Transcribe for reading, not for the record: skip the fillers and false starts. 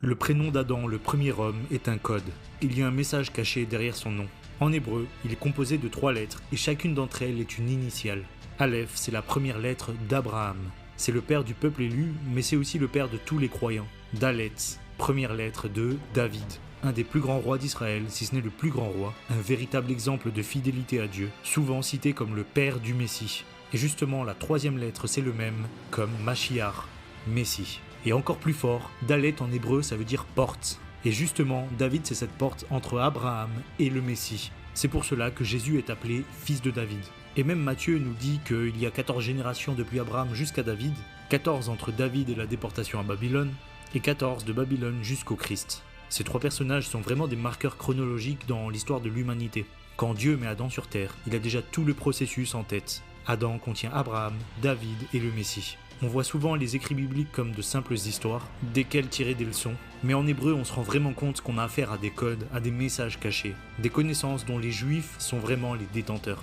Le prénom d'Adam, le premier homme, est un code. Il y a un message caché derrière son nom. En hébreu, il est composé de 3 lettres et chacune d'entre elles est une initiale. Aleph, c'est la première lettre d'Abraham. C'est le père du peuple élu, mais c'est aussi le père de tous les croyants. Dalet, première lettre de David. Un des plus grands rois d'Israël, si ce n'est le plus grand roi, un véritable exemple de fidélité à Dieu, souvent cité comme le père du Messie. Et justement, la 3e lettre, c'est le même, comme Mashiach, Messie. Et encore plus fort, Dalet en hébreu, ça veut dire porte. Et justement, David, c'est cette porte entre Abraham et le Messie. C'est pour cela que Jésus est appelé fils de David. Et même Matthieu nous dit qu'il y a 14 générations depuis Abraham jusqu'à David, 14 entre David et la déportation à Babylone, et 14 de Babylone jusqu'au Christ. Ces 3 personnages sont vraiment des marqueurs chronologiques dans l'histoire de l'humanité. Quand Dieu met Adam sur terre, il a déjà tout le processus en tête. Adam contient Abraham, David et le Messie. On voit souvent les écrits bibliques comme de simples histoires, desquelles tirer des leçons, mais en hébreu on se rend vraiment compte qu'on a affaire à des codes, à des messages cachés, des connaissances dont les juifs sont vraiment les détenteurs.